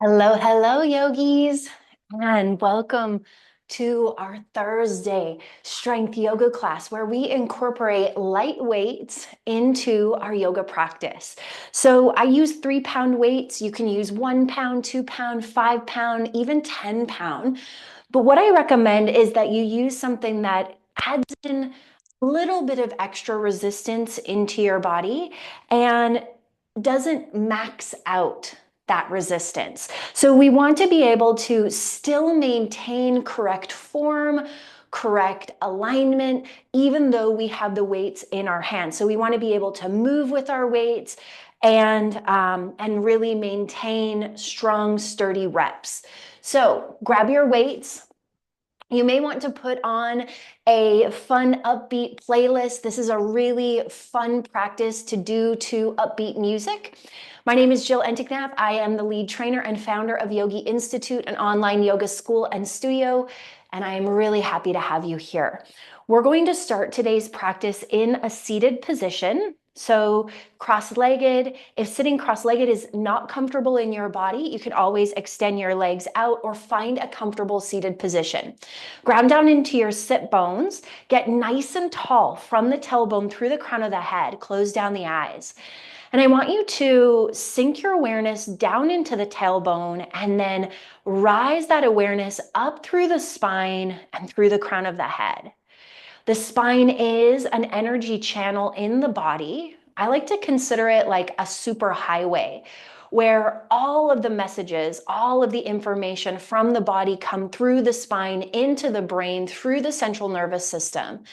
Hello, hello, yogis, and welcome to our Thursday strength yoga class where we incorporate light weights into our yoga practice. So I use 3-pound weights. You can use 1 pound, 2 pound, 5 pound, even 10 pound. But what I recommend is that you use something that adds in a little bit of extra resistance into your body and doesn't max out that resistance. So we want to be able to still maintain correct form, correct alignment, even though we have the weights in our hands. So we want to be able to move with our weights and really maintain strong, sturdy reps. So grab your weights. You may want to put on a fun, upbeat playlist. This is a really fun practice to do to upbeat music. My name is Jill Entiknath. I am the lead trainer and founder of Yogi Institute, an online yoga school and studio, and I am really happy to have you here. We're going to start today's practice in a seated position. So cross-legged. If sitting cross-legged is not comfortable in your body, you can always extend your legs out or find a comfortable seated position. Ground down into your sit bones. Get nice and tall from the tailbone through the crown of the head. Close down the eyes. And I want you to sink your awareness down into the tailbone and then rise that awareness up through the spine and through the crown of the head. The spine is an energy channel in the body. I like to consider it like a super highway where all of the messages, all of the information from the body come through the spine into the brain, through the central nervous system.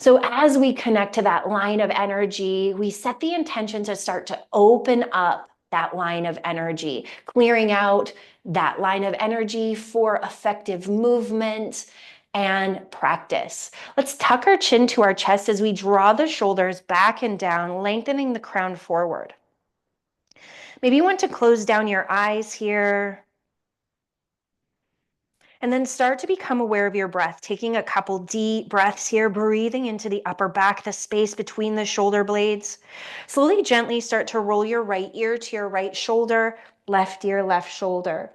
So as we connect to that line of energy, we set the intention to start to open up that line of energy, clearing out that line of energy for effective movement and practice. Let's tuck our chin to our chest as we draw the shoulders back and down, lengthening the crown forward. Maybe you want to close down your eyes here. And then start to become aware of your breath, taking a couple deep breaths here, breathing into the upper back, the space between the shoulder blades. Slowly, gently start to roll your right ear to your right shoulder, left ear, left shoulder.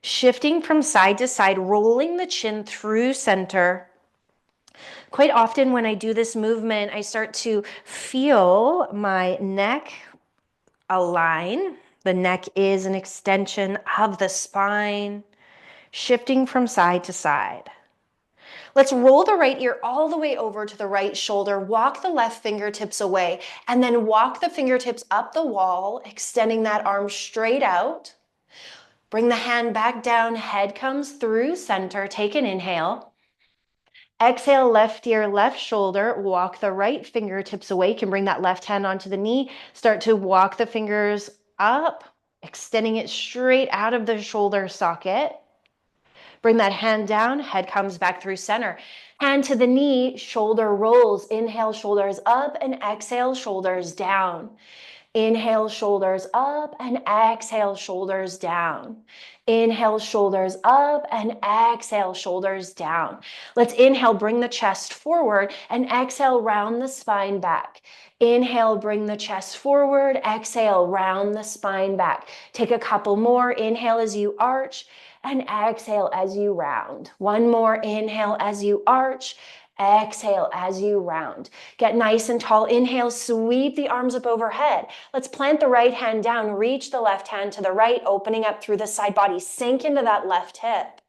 Shifting from side to side, rolling the chin through center. Quite often when I do this movement, I start to feel my neck align. The neck is an extension of the spine, shifting from side to side. Let's roll the right ear all the way over to the right shoulder, walk the left fingertips away, and then walk the fingertips up the wall, extending that arm straight out. Bring the hand back down, head comes through center, take an inhale. Exhale, left ear, left shoulder, walk the right fingertips away. You can bring that left hand onto the knee. Start to walk the fingers up, extending it straight out of the shoulder socket. Bring that hand down, head comes back through center. Hand to the knee, shoulder rolls. Inhale, shoulders up, and exhale, shoulders down. Inhale, shoulders up, and exhale, shoulders down. Inhale, shoulders up, and exhale, shoulders down. Let's inhale, bring the chest forward, and exhale, round the spine back. Inhale, bring the chest forward. Exhale, round the spine back. Take a couple more. Inhale as you arch, and exhale as you round. One more. Inhale as you arch. Exhale as you round. Get nice and tall. Inhale, sweep the arms up overhead. Let's plant the right hand down. Reach the left hand to the right, opening up through the side body. Sink into that left hip.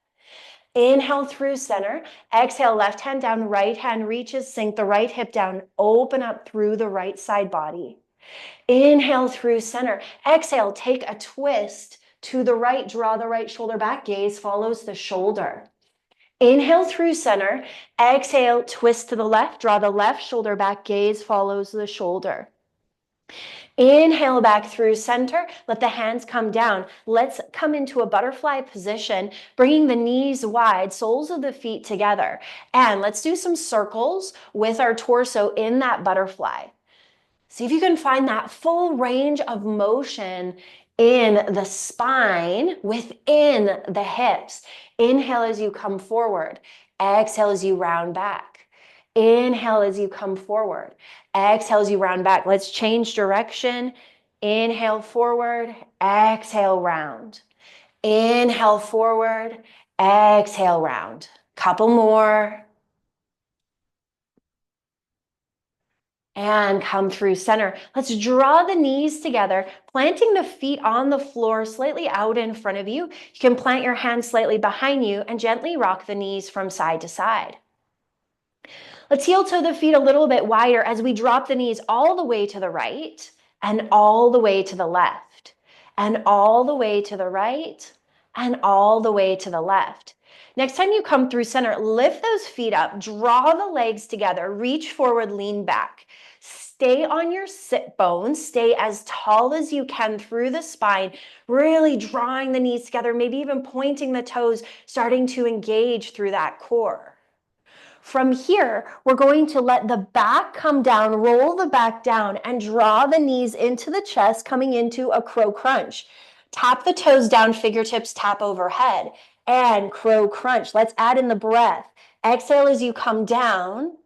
Inhale through center. Exhale, left hand down, right hand reaches. Sink the right hip down. Open up through the right side body. Inhale through center. Exhale, take a twist to the right. Draw the right shoulder back. Gaze follows the shoulder. Inhale through center. Exhale, twist to the left. Draw the left shoulder back. Gaze follows the shoulder. Inhale back through center. Let the hands come down. Let's come into a butterfly position, bringing the knees wide, soles of the feet together. And let's do some circles with our torso in that butterfly. See if you can find that full range of motion in the spine, within the hips. Inhale as you come forward. Exhale as you round back. Inhale as you come forward. Exhale as you round back. Let's change direction. Inhale forward. Exhale round. Inhale forward, exhale round. Couple more. And come through center. Let's draw the knees together, planting the feet on the floor slightly out in front of you. You can plant your hands slightly behind you and gently rock the knees from side to side. Let's heel toe the feet a little bit wider as we drop the knees all the way to the right and all the way to the left and all the way to the right and all the way to the left. Next time you come through center, lift those feet up, draw the legs together, reach forward, lean back. Stay on your sit bones, stay as tall as you can through the spine, really drawing the knees together, maybe even pointing the toes, starting to engage through that core. From here, we're going to let the back come down, roll the back down, and draw the knees into the chest, coming into a crow crunch. Tap the toes down, fingertips tap overhead, and crow crunch. Let's add in the breath. Exhale as you come down.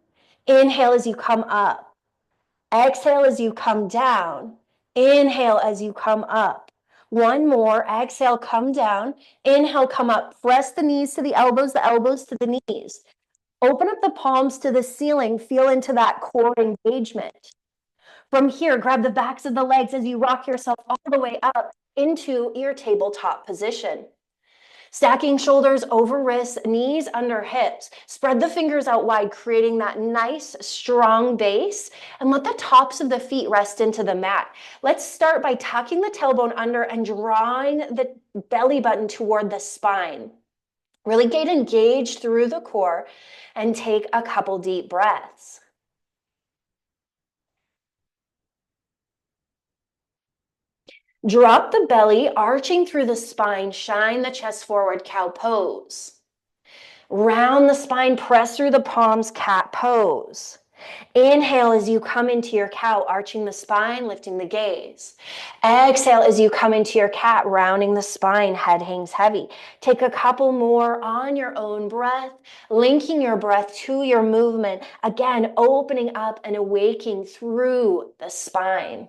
Inhale as you come up. Exhale as you come down. Inhale as you come up. One more. Exhale, come down. Inhale, come up. Press the knees to the elbows to the knees. Open up the palms to the ceiling. Feel into that core engagement. From here, grab the backs of the legs as you rock yourself all the way up into your tabletop position. Stacking shoulders over wrists, knees under hips. Spread the fingers out wide, creating that nice, strong base. And let the tops of the feet rest into the mat. Let's start by tucking the tailbone under and drawing the belly button toward the spine. Really get engaged through the core and take a couple deep breaths. Drop the belly, arching through the spine, shine the chest forward, cow pose. Round the spine, press through the palms, cat pose. Inhale as you come into your cow, arching the spine, lifting the gaze. Exhale as you come into your cat, rounding the spine, head hangs heavy. Take a couple more on your own breath, linking your breath to your movement. Again, opening up and awaking through the spine.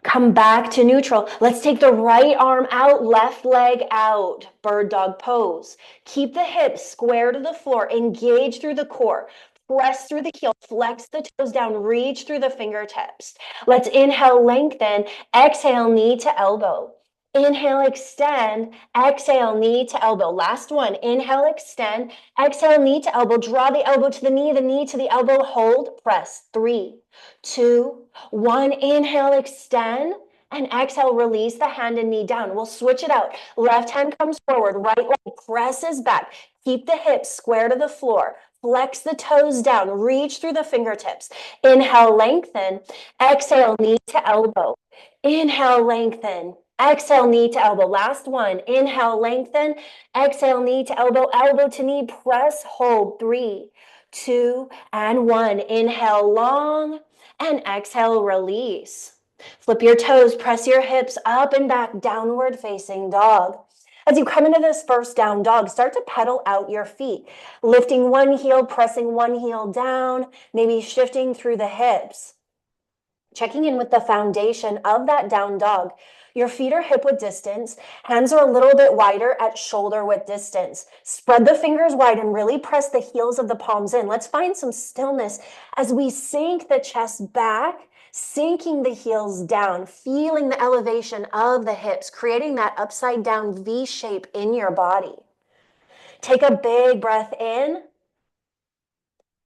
Come back to neutral. Let's take the right arm out, left leg out. Bird dog pose. Keep the hips square to the floor. Engage through the core. Press through the heel. Flex the toes down. Reach through the fingertips. Let's inhale, lengthen. Exhale, knee to elbow. Inhale, extend. Exhale, knee to elbow. Last one. Inhale, extend. Exhale, knee to elbow. Draw the elbow to the knee to the elbow. Hold. Press. 3, 2, 1. Inhale, extend. And exhale, release the hand and knee down. We'll switch it out. Left hand comes forward. Right leg presses back. Keep the hips square to the floor. Flex the toes down. Reach through the fingertips. Inhale, lengthen. Exhale, knee to elbow. Inhale, lengthen. Exhale, knee to elbow. Last one. Inhale, lengthen. Exhale, knee to elbow. Elbow to knee. Press, hold. 3, 2, and 1. Inhale, long. And exhale, release. Flip your toes. Press your hips up and back. Downward facing dog. As you come into this first down dog, start to pedal out your feet. Lifting one heel, pressing one heel down. Maybe shifting through the hips. Checking in with the foundation of that down dog. Your feet are hip width distance. Hands are a little bit wider at shoulder width distance. Spread the fingers wide and really press the heels of the palms in. Let's find some stillness as we sink the chest back, sinking the heels down, feeling the elevation of the hips, creating that upside down V shape in your body. Take a big breath in.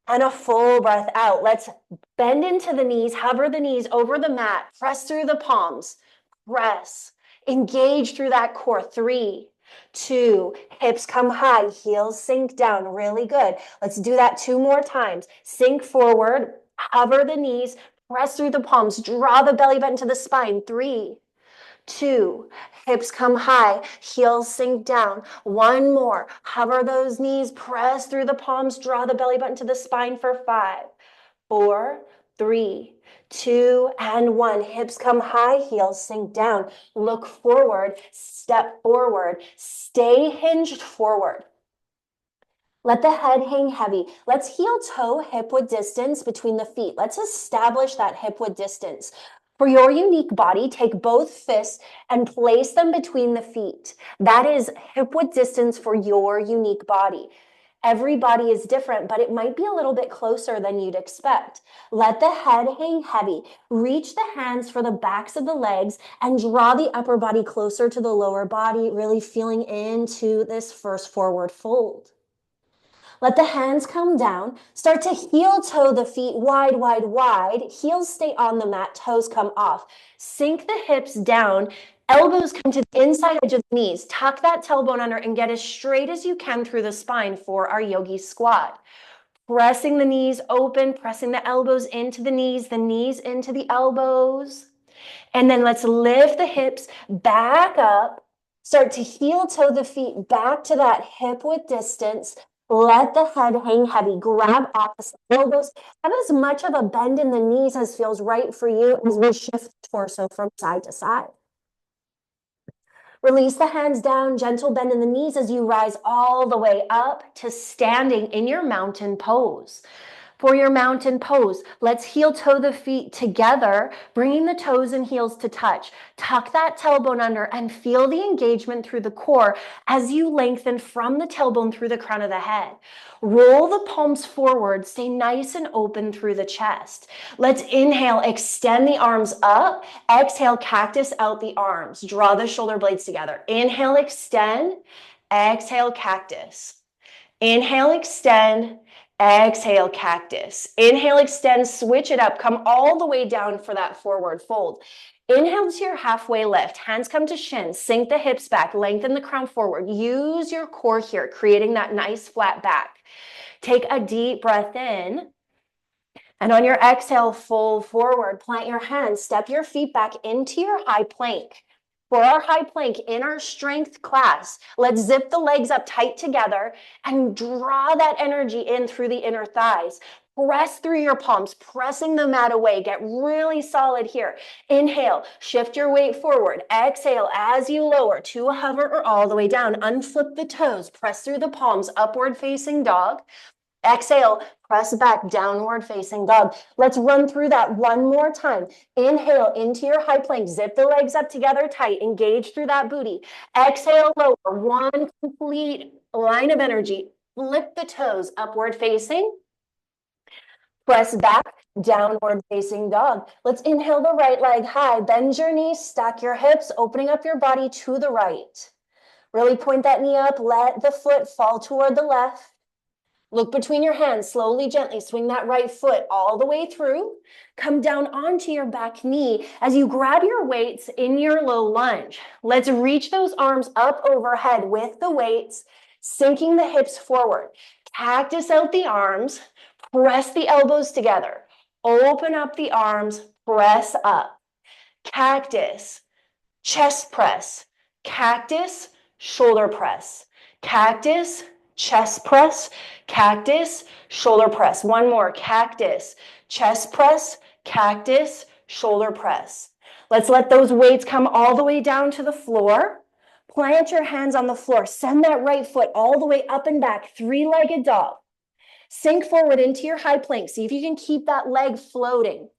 And a full breath out. Let's bend into the knees, hover the knees over the mat, press through the palms, press, engage through that core. 3, 2, hips come high, heels sink down. Really good. Let's do that 2 more times. Sink forward, hover the knees, press through the palms, draw the belly button to the spine. 3, 2, hips come high, heels sink down. 1 more. Hover those knees, press through the palms, draw the belly button to the spine for 5, 4, 3, 2, and 1. Hips come high, heels sink down. Look forward, step forward, stay hinged forward. Let the head hang heavy. Let's heel toe hip width distance between the feet. Let's establish that hip width distance. For your unique body, take both fists and place them between the feet. That is hip-width distance for your unique body. Every body is different, but it might be a little bit closer than you'd expect. Let the head hang heavy. Reach the hands for the backs of the legs and draw the upper body closer to the lower body, really feeling into this first forward fold. Let the hands come down. Start to heel toe the feet wide, wide, wide. Heels stay on the mat, toes come off. Sink the hips down. Elbows come to the inside edge of the knees. Tuck that tailbone under and get as straight as you can through the spine for our yogi squat. Pressing the knees open, pressing the elbows into the knees into the elbows. And then let's lift the hips back up. Start to heel toe the feet back to that hip width distance. Let the head hang heavy. Grab opposite elbows. Have as much of a bend in the knees as feels right for you as we shift torso from side to side. Release the hands down, gentle bend in the knees as you rise all the way up to standing in your mountain pose. For your mountain pose, let's heel toe the feet together, bringing the toes and heels to touch. Tuck that tailbone under and feel the engagement through the core as you lengthen from the tailbone through the crown of the head. Roll the palms forward, stay nice and open through the chest. Let's inhale, extend the arms up. Exhale, cactus out the arms. Draw the shoulder blades together. Inhale, extend. Exhale, cactus. Inhale, extend. Exhale, cactus. Inhale, extend, switch it up. Come all the way down for that forward fold. Inhale to your halfway lift. Hands come to shins. Sink the hips back. Lengthen the crown forward. Use your core here, creating that nice flat back. Take a deep breath in. And on your exhale, fold forward. Plant your hands. Step your feet back into your high plank. For our high plank in our strength class, let's zip the legs up tight together and draw that energy in through the inner thighs. Press through your palms, pressing the mat away. Get really solid here. Inhale, shift your weight forward. Exhale as you lower to a hover or all the way down. Unflip the toes, press through the palms, upward facing dog. Exhale, press back, downward facing dog. Let's run through that one more time. Inhale into your high plank. Zip the legs up together tight. Engage through that booty. Exhale, lower. One complete line of energy. Flip the toes, upward facing. Press back, downward facing dog. Let's inhale the right leg high. Bend your knees, stack your hips, opening up your body to the right. Really point that knee up. Let the foot fall toward the left. Look between your hands, slowly, gently swing that right foot all the way through. Come down onto your back knee as you grab your weights in your low lunge. Let's reach those arms up overhead with the weights, sinking the hips forward. Cactus out the arms, press the elbows together. Open up the arms, press up. Cactus, chest press. Cactus, shoulder press. Cactus, chest press, cactus, shoulder press. One more, cactus, chest press, cactus, shoulder press. Let's let those weights come all the way down to the floor. Plant your hands on the floor. Send that right foot all the way up and back, three-legged dog. Sink forward into your high plank. See if you can keep that leg floating.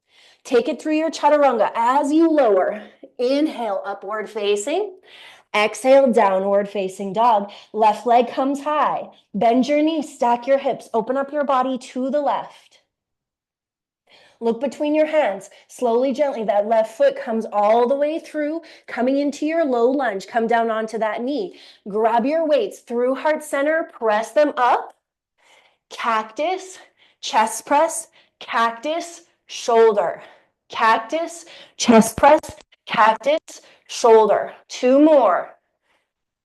Take it through your chaturanga as you lower. Inhale, upward facing. Exhale, downward facing dog. Left leg comes high. Bend your knees, stack your hips, open up your body to the left. Look between your hands. Slowly, gently, that left foot comes all the way through, coming into your low lunge. Come down onto that knee. Grab your weights through heart center, press them up. Cactus, chest press, cactus, shoulder. Cactus, chest press, cactus, shoulder. Two more.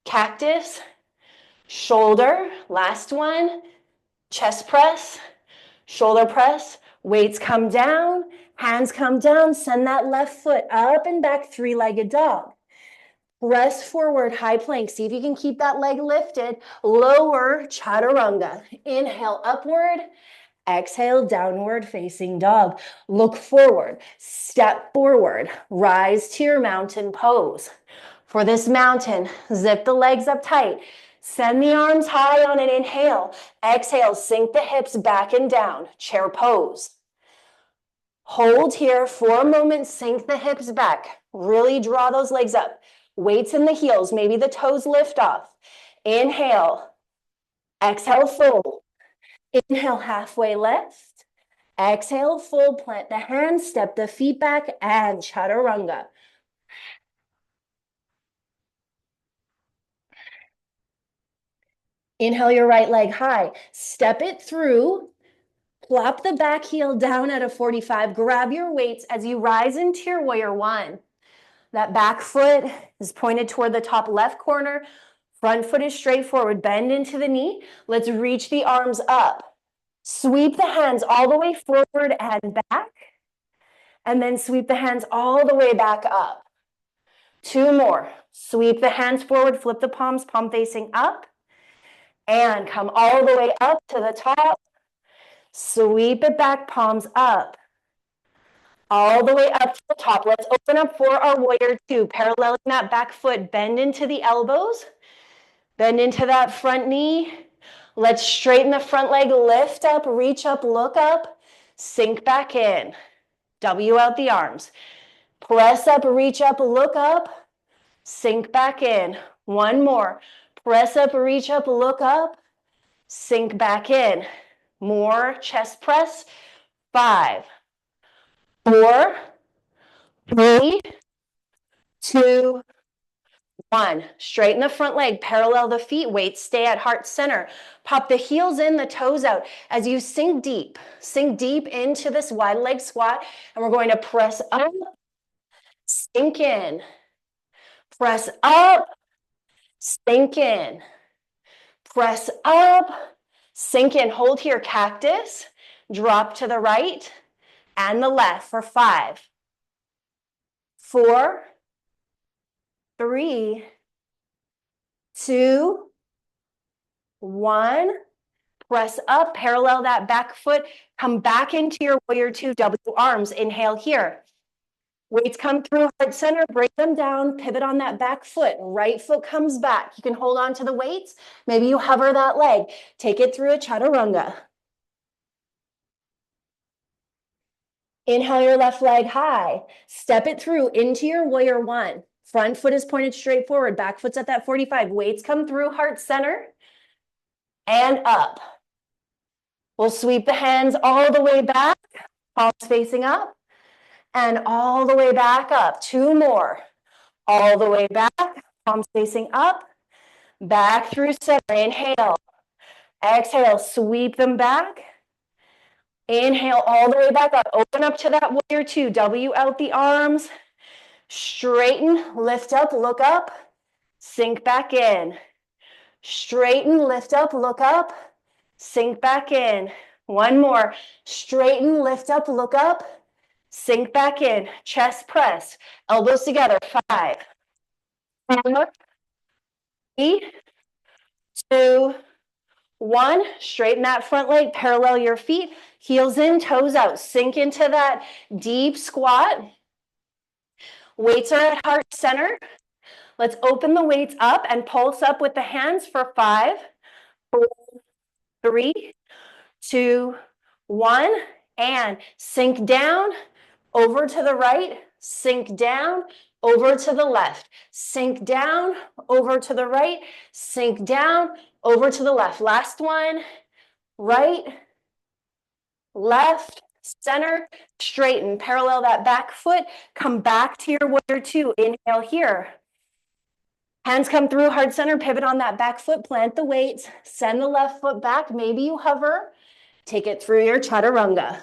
Cactus, shoulder. Last one. Chest press, shoulder press. Weights come down, hands come down. Send that left foot up and back, three-legged dog. Press forward, high plank. See if you can keep that leg lifted. Lower, chaturanga. Inhale, upward. Exhale, downward facing dog. Look forward, step forward, rise to your mountain pose. For this mountain, zip the legs up tight. Send the arms high on an inhale. Exhale, sink the hips back and down. Chair pose. Hold here for a moment, sink the hips back. Really draw those legs up. Weights in the heels, maybe the toes lift off. Inhale, exhale, fold. Inhale, halfway lift. Exhale, fold, plant the hands, step the feet back, and chaturanga. Inhale your right leg high. Step it through. Plop the back heel down at a 45. Grab your weights as you rise into your warrior one. That back foot is pointed toward the top left corner. Front foot is straight forward. Bend into the knee. Let's reach the arms up. Sweep the hands all the way forward and back. And then sweep the hands all the way back up. 2 more. Sweep the hands forward. Flip the palms, palm facing up. And come all the way up to the top. Sweep it back, palms up. All the way up to the top. Let's open up for our warrior two. Paralleling that back foot. Bend into the elbows. Bend into that front knee. Let's straighten the front leg. Lift up, reach up, look up. Sink back in. W out the arms. Press up, reach up, look up. Sink back in. 1 more. Press up, reach up, look up. Sink back in. More chest press. 5, 4, 3, 2, 1. Straighten the front leg, parallel the feet, weights stay at heart center. Pop the heels in, the toes out as you sink deep. Sink deep into this wide leg squat, and we're going to press up, sink in. Press up, sink in. Press up, sink in. Hold here, cactus. Drop to the right and the left for 5, 4, 3, 2, 1. Press up, parallel that back foot. Come back into your warrior two, W arms. Inhale here. Weights come through heart center, break them down, pivot on that back foot. Right foot comes back. You can hold on to the weights. Maybe you hover that leg. Take it through a chaturanga. Inhale your left leg high. Step it through into your warrior one. Front foot is pointed straight forward. Back foot's at that 45. Weights come through heart center and up. We'll sweep the hands all the way back, palms facing up, and all the way back up. 2 more. All the way back, palms facing up, back through center. Inhale. Exhale, sweep them back. Inhale all the way back up. Open up to that warrior two. W out the arms. Straighten, lift up, look up. Sink back in. Straighten, lift up, look up. Sink back in. 1 more. Straighten, lift up, look up. Sink back in. Chest press. Elbows together. 5, 4, 3, 2, 1. Straighten that front leg. Parallel your feet. Heels in, toes out. Sink into that deep squat. Weights are at heart center. Let's open the weights up and pulse up with the hands for 5, 4, 3, 2, 1. And sink down, over to the right, sink down, over to the left, sink down, over to the right, sink down, over to the left. Last one, right, left, center, straighten, parallel that back foot, come back to your warrior two. Inhale here. Hands come through heart center, pivot on that back foot, plant the weights, send the left foot back, maybe you hover, take it through your chaturanga.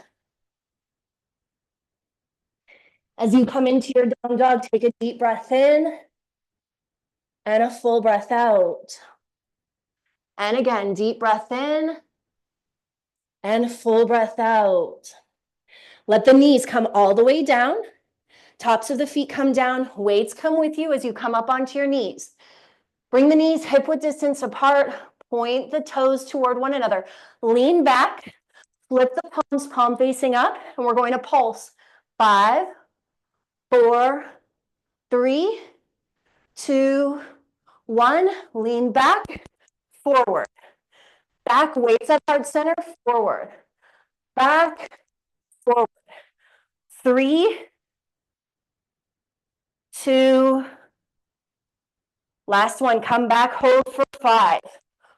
As you come into your down dog, take a deep breath in and a full breath out. And again, deep breath in and full breath out. Let the knees come all the way down. Tops of the feet come down. Weights come with you as you come up onto your knees. Bring the knees hip-width distance apart. Point the toes toward one another. Lean back. Flip the palms, palm facing up. And we're going to pulse. 5, 4, 3, 2, 1. Lean back, forward. Back, weights at heart center, forward. Back, forward. 3, 2, last one, come back, hold for 5,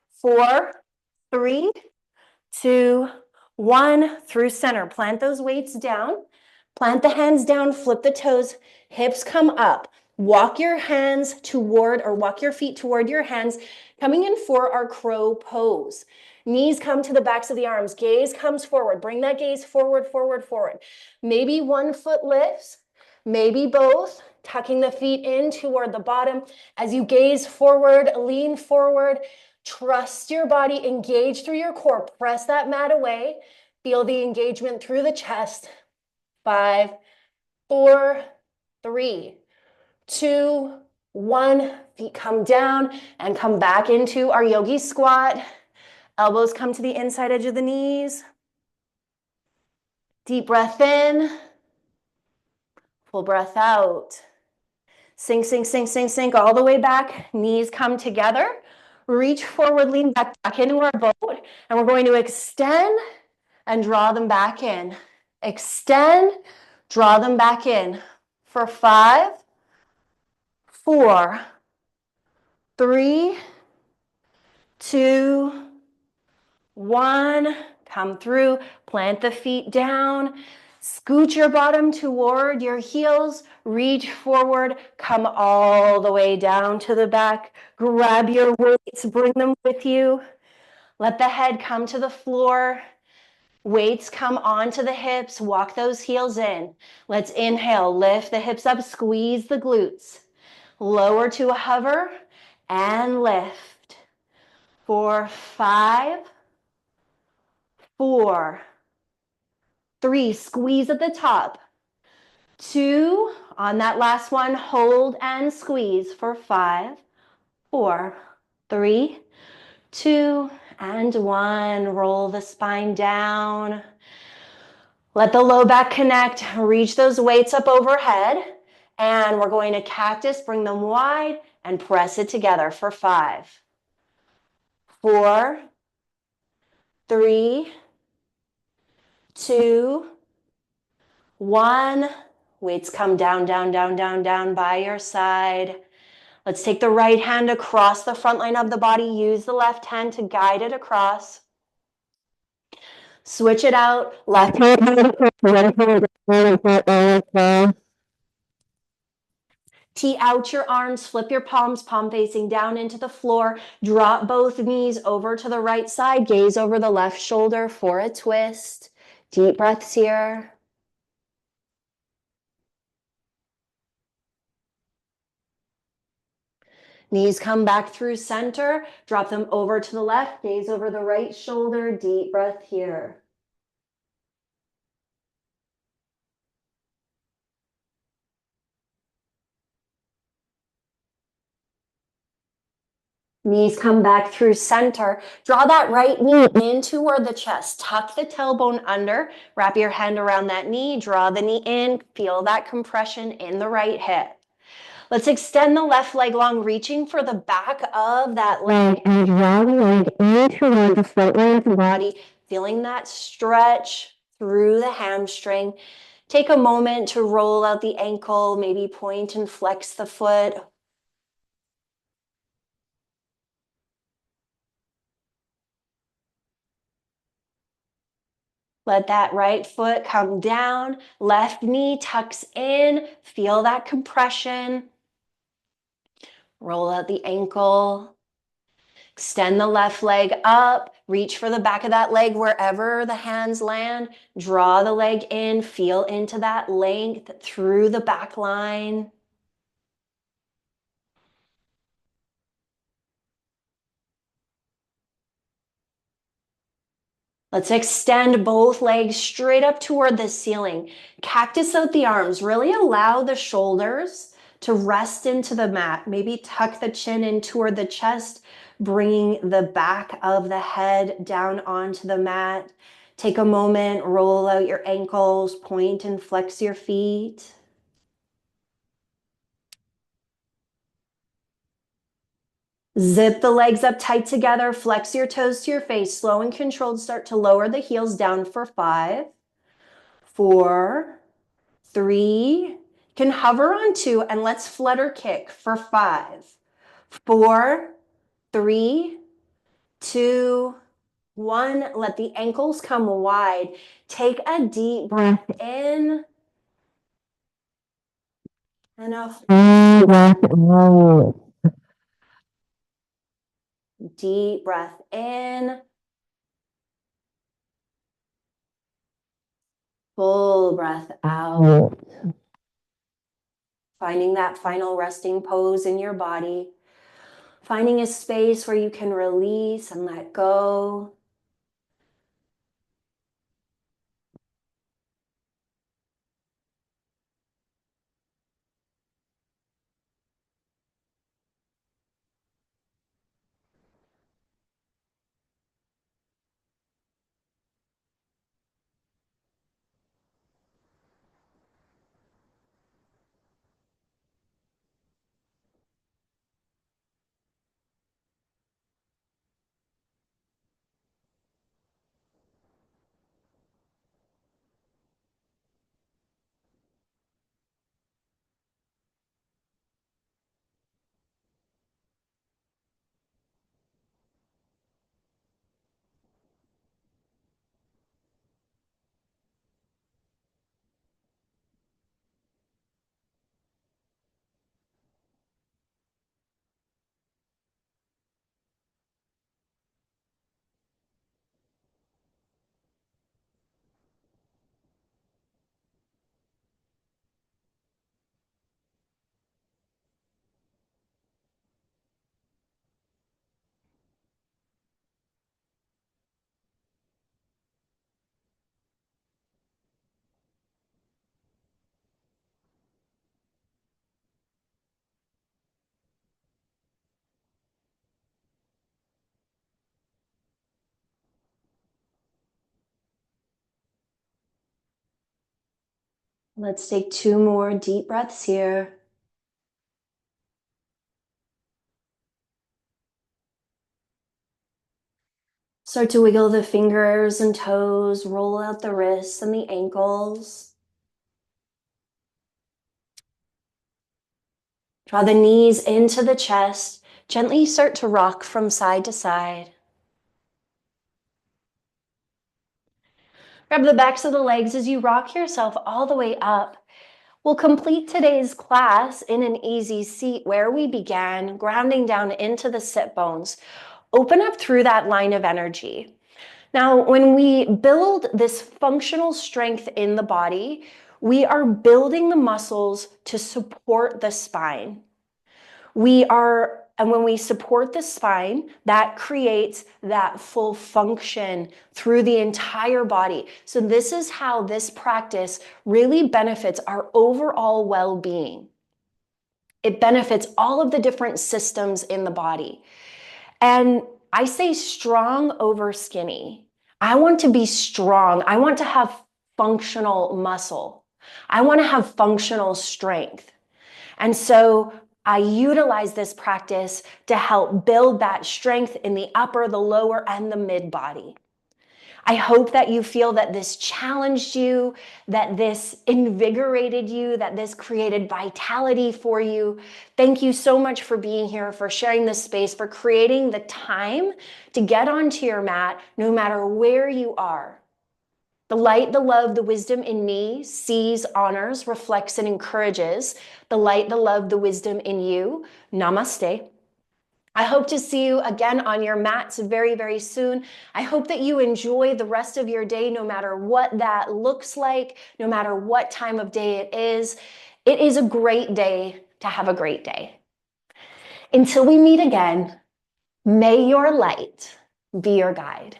4, 3, 2, 1, through center. Plant those weights down. Plant the hands down, flip the toes, hips come up. Walk your hands toward, or walk your feet toward your hands, coming in for our crow pose. Knees come to the backs of the arms. Gaze comes forward. Bring that gaze forward, forward, forward. Maybe one foot lifts, maybe both. Tucking the feet in toward the bottom. As you gaze forward, lean forward. Trust your body, engage through your core. Press that mat away. Feel the engagement through the chest. 5, 4, 3, 2, 1. Feet come down and come back into our yogi squat. Elbows come to the inside edge of the knees. Deep breath in. Full breath out. Sink, sink, sink, sink, sink all the way back. Knees come together. Reach forward, lean back into our boat. And we're going to extend and draw them back in. Extend, draw them back in. For 5, 4, 3, 2, 1. Come through, plant the feet down. Scoot your bottom toward your heels. Reach forward, come all the way down to the back. Grab your weights, bring them with you. Let the head come to the floor. Weights come onto the hips. Walk those heels in. Let's inhale, lift the hips up, squeeze the glutes. Lower to a hover and lift. For 5, 4, 3, squeeze at the top. 2, on that last one, hold and squeeze for 5, 4, 3, 2, and 1. Roll the spine down. Let the low back connect. Reach those weights up overhead. And we're going to cactus, bring them wide, and press it together for 5, 4, 3, 2, 1. Weights come down, down, down, down, down by your side. Let's take the right hand across the front line of the body. Use the left hand to guide it across. Switch it out. Left hand. Tee out your arms. Flip your palms, palm facing down into the floor. Drop both knees over to the right side. Gaze over the left shoulder for a twist. Deep breaths here. Knees come back through center. Drop them over to the left. Gaze over the right shoulder. Deep breath here. Knees come back through center. Draw that right knee in toward the chest. Tuck the tailbone under. Wrap your hand around that knee. Draw the knee in. Feel that compression in the right hip. Let's extend the left leg long, reaching for the back of that leg. And draw the leg in toward the front line of the body. Feeling that stretch through the hamstring. Take a moment to roll out the ankle. Maybe point and flex the foot. Let that right foot come down, left knee tucks in, feel that compression. Roll out the ankle, extend the left leg up, reach for the back of that leg wherever the hands land, draw the leg in, feel into that length through the back line. Let's extend both legs straight up toward the ceiling. Cactus out the arms. Really allow the shoulders to rest into the mat. Maybe tuck the chin in toward the chest, bringing the back of the head down onto the mat. Take a moment, roll out your ankles, point and flex your feet. Zip the legs up tight together, flex your toes to your face, slow and controlled, start to lower the heels down for 5, 4, 3, you can hover on 2, and let's flutter kick for 5, 4, 3, 2, 1. Let the ankles come wide. Take a deep breath in and a full breath out. Deep breath in, full breath out. Finding that final resting pose in your body. Finding a space where you can release and let go. Let's take 2 more deep breaths here. Start to wiggle the fingers and toes, roll out the wrists and the ankles. Draw the knees into the chest. Gently start to rock from side to side. Grab the backs of the legs as you rock yourself all the way up. We'll complete today's class in an easy seat where we began, grounding down into the sit bones. Open up through that line of energy. Now, when we build this functional strength in the body, we are building the muscles to support the spine. And when we support the spine, that creates that full function through the entire body. So this is how this practice really benefits our overall well-being. It benefits all of the different systems in the body. And I say strong over skinny. I want to be strong. I want to have functional muscle. I want to have functional strength. And so I utilize this practice to help build that strength in the upper, the lower, and the mid body. I hope that you feel that this challenged you, that this invigorated you, that this created vitality for you. Thank you so much for being here, for sharing this space, for creating the time to get onto your mat no matter where you are. The light, the love, the wisdom in me sees, honors, reflects, and encourages. The light, the love, the wisdom in you. Namaste. I hope to see you again on your mats very, very soon. I hope that you enjoy the rest of your day, no matter what that looks like, no matter what time of day it is. It is a great day to have a great day. Until we meet again, may your light be your guide.